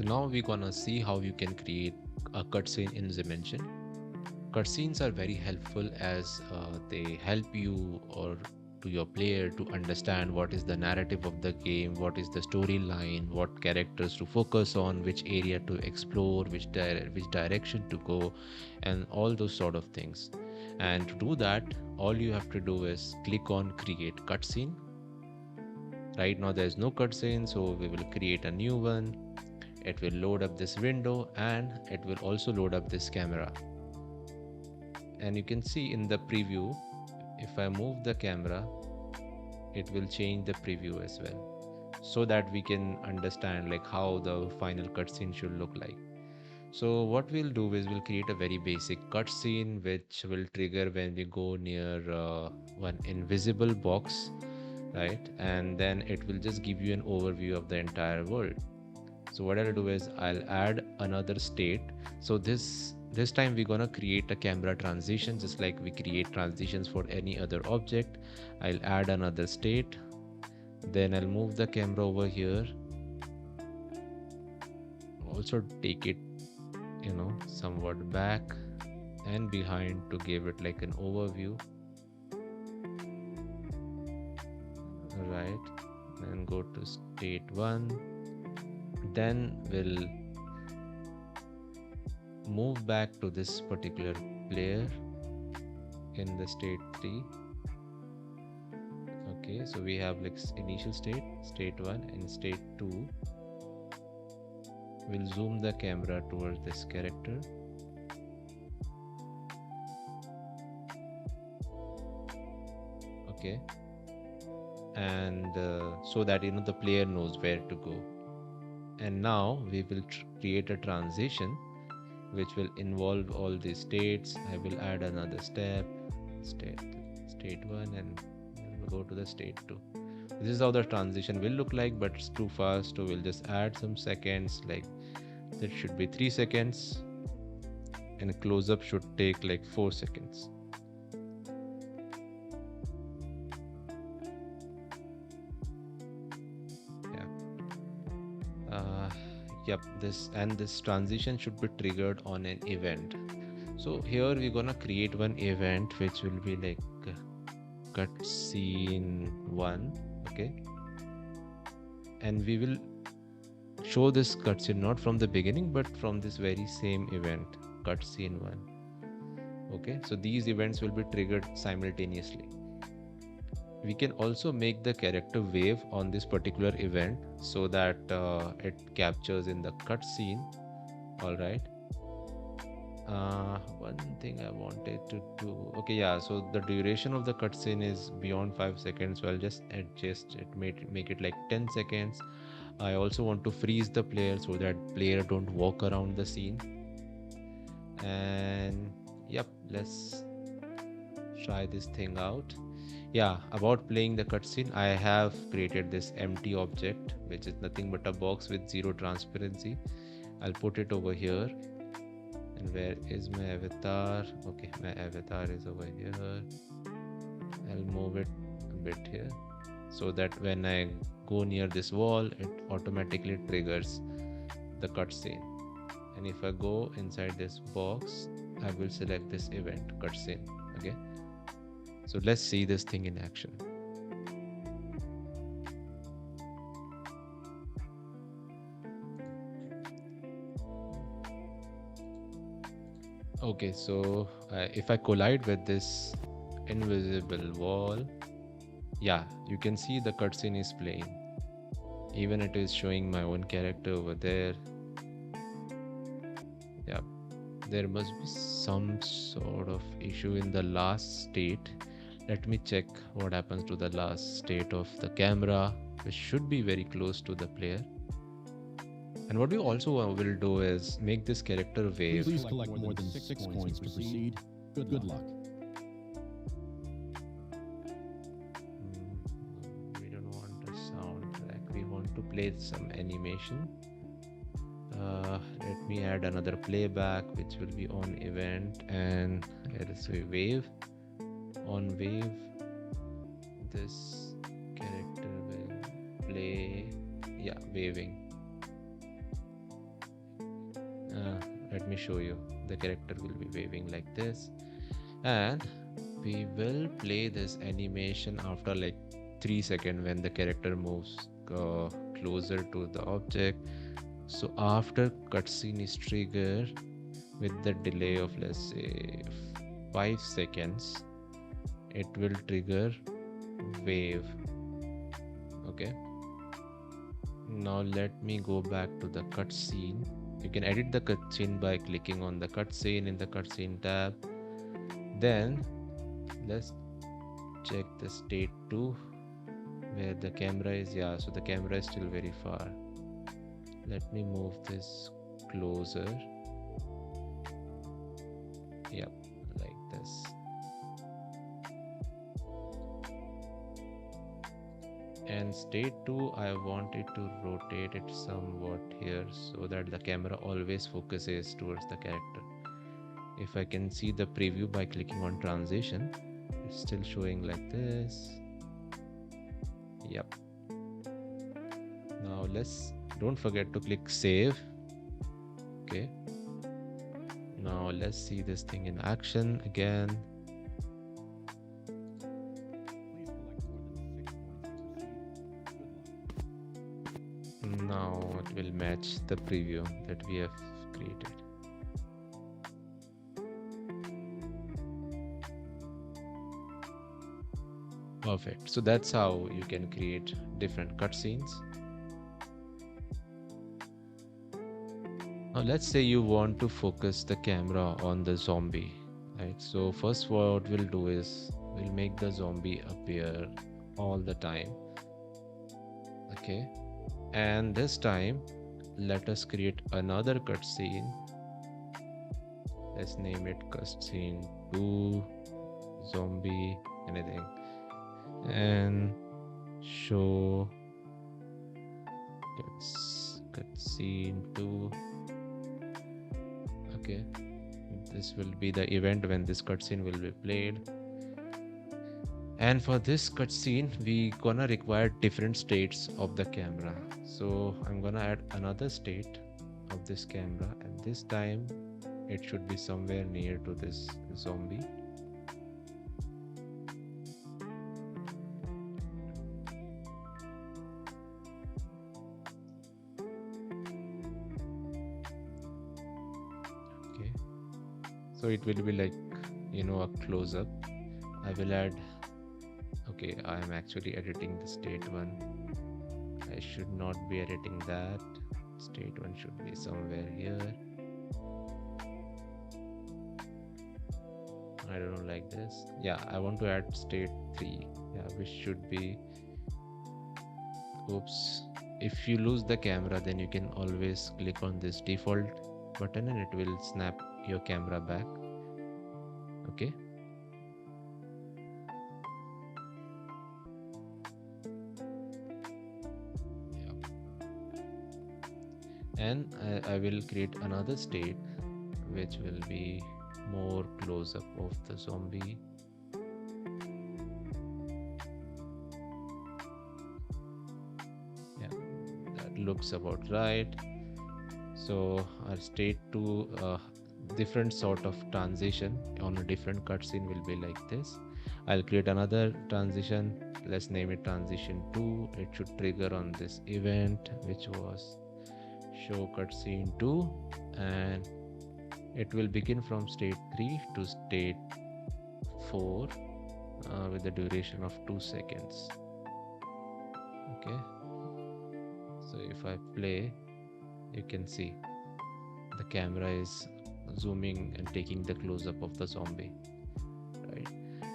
So now we're gonna see how you can create a cutscene in Zimension. Cutscenes are very helpful as they help you or to your player to understand what is the narrative of the game, what is the storyline, what characters to focus on, which area to explore, which direction to go, and all those sort of things. And to do that, all you have to do is click on create cutscene. Right now there's no cutscene, so we will create a new one. It will load up this window and it will also load up this camera. And you can see in the preview, if I move the camera, it will change the preview as well, so that we can understand like how the final cutscene should look like. So what we'll do is we'll create a very basic cutscene which will trigger when we go near one invisible box, right? And then it will just give you an overview of the entire world. So what I'll do is I'll add another state. So this time we're gonna create a camera transition just like we create transitions for any other object. I'll add another state, then I'll move the camera over here, also take it somewhat back and behind to give it like an overview, right? And go to state 1, then we'll move back to this particular player in the state 3. Okay, so we have like initial state, state 1 and state 2. We'll zoom the camera towards this character. Okay, and so that the player knows where to go. And now we will create a transition which will involve all these states. I will add another step, state 1, and we'll go to the state 2. This is how the transition will look like, but it's too fast, so we'll just add some seconds, like that should be 3 seconds, and close up should take like 4 seconds. Yep, this transition should be triggered on an event. So here we're gonna create one event which will be like cutscene 1. Okay, and we will show this cutscene not from the beginning but from this very same event, cutscene 1. Okay, so these events will be triggered simultaneously. We can also make the character wave on this particular event so that it captures in the cutscene. All right. One thing I wanted to do. Okay, yeah. So the duration of the cutscene is beyond 5 seconds. So I'll just adjust it, make it like 10 seconds. I also want to freeze the player so that player don't walk around the scene. And yep, let's try this thing out. Yeah, about playing the cutscene, I have created this empty object which is nothing but a box with zero transparency. I'll put it over here. And where is my avatar? Okay, my avatar is over here. I'll move it a bit here so that when I go near this wall, it automatically triggers the cutscene. And if I go inside this box, I will select this event, cutscene. Okay, so let's see this thing in action. Okay, so if I collide with this invisible wall, yeah, you can see the cutscene is playing. Even it is showing my own character over there. Yeah, there must be some sort of issue in the last state. Let me check what happens to the last state of the camera, which should be very close to the player. And what we also will do is make this character wave. Please collect more than 6 points to proceed. Good luck. We don't want a soundtrack. We want to play some animation. Let me add another playback, which will be on event, and let us say wave. On wave, this character will play, yeah, waving. let me show you. The character will be waving like this, and we will play this animation after like 3 seconds when the character moves closer to the object. So after cutscene is triggered with the delay of, let's say, 5 seconds, it will trigger wave. Okay, now let me go back to the cutscene. You can edit the cutscene by clicking on the cutscene in the cutscene tab. Then let's check the state 2 where the camera is. Yeah, so the camera is still very far. Let me move this closer. Yep, like this. And state 2, I want it to rotate it somewhat here so that the camera always focuses towards the character. If I can see the preview by clicking on transition, it's still showing like this. Yep. Now don't forget to click save. Okay. Now let's see this thing in action again. Now it will match the preview that we have created. Perfect. So that's how you can create different cutscenes. Now let's say you want to focus the camera on the zombie, right? So first what we'll do is we'll make the zombie appear all the time. Okay. And this time let us create another cutscene. Let's name it cutscene 2 zombie anything, and show cutscene 2. Okay, this will be the event when this cutscene will be played. And for this cutscene we gonna require different states of the camera. So I'm gonna add another state of this camera, and this time it should be somewhere near to this zombie. Okay, so it will be like, a close-up. I will add, okay, I am actually editing the state 1. I should not be editing that. State 1 should be somewhere here. I don't know, like this. Yeah, I want to add state 3. Yeah, which should be, oops. If you lose the camera, then you can always click on this default button and it will snap your camera back. Okay. And I will create another state which will be more close-up of the zombie. Yeah, that looks about right. So our state 2 different sort of transition on a different cutscene will be like this. I'll create another transition. Let's name it transition 2. It should trigger on this event which was show cutscene 2, and it will begin from state 3 to state 4 with the duration of 2 seconds. Okay, so if I play, you can see the camera is zooming and taking the close-up of the zombie, right?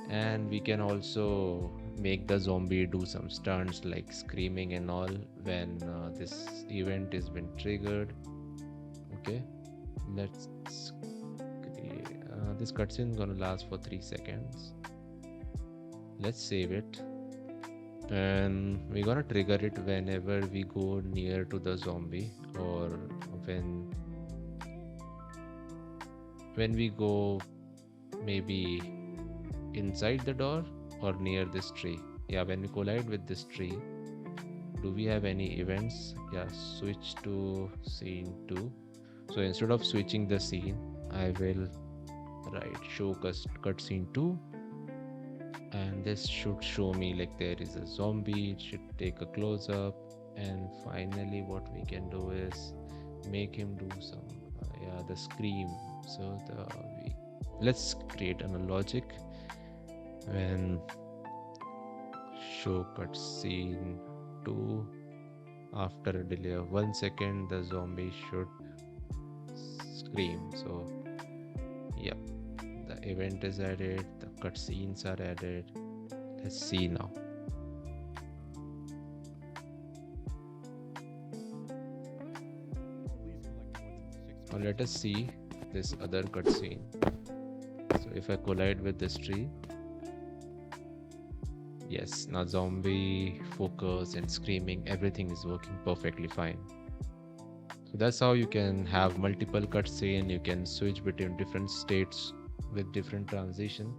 And we can also make the zombie do some stunts like screaming and all when this event is been triggered. Okay, let's create this cutscene is gonna last for 3 seconds. Let's save it, and we're gonna trigger it whenever we go near to the zombie, or when we go maybe inside the door or near this tree. Yeah, when we collide with this tree. Do we have any events? Yeah, switch to scene 2. So instead of switching the scene, I will write show cutscene 2, and this should show me like there is a zombie. It should take a close up, and finally what we can do is make him do some yeah, the scream. So let's create a logic when show cutscene 2, after a delay of 1 second the zombie should scream. So yep, the event is added, the cutscenes are added. Let's see now. Now let us see this other cutscene. So if I collide with this tree, yes, now zombie focus and screaming, everything is working perfectly fine. So that's how you can have multiple cutscene. You can switch between different states with different transition.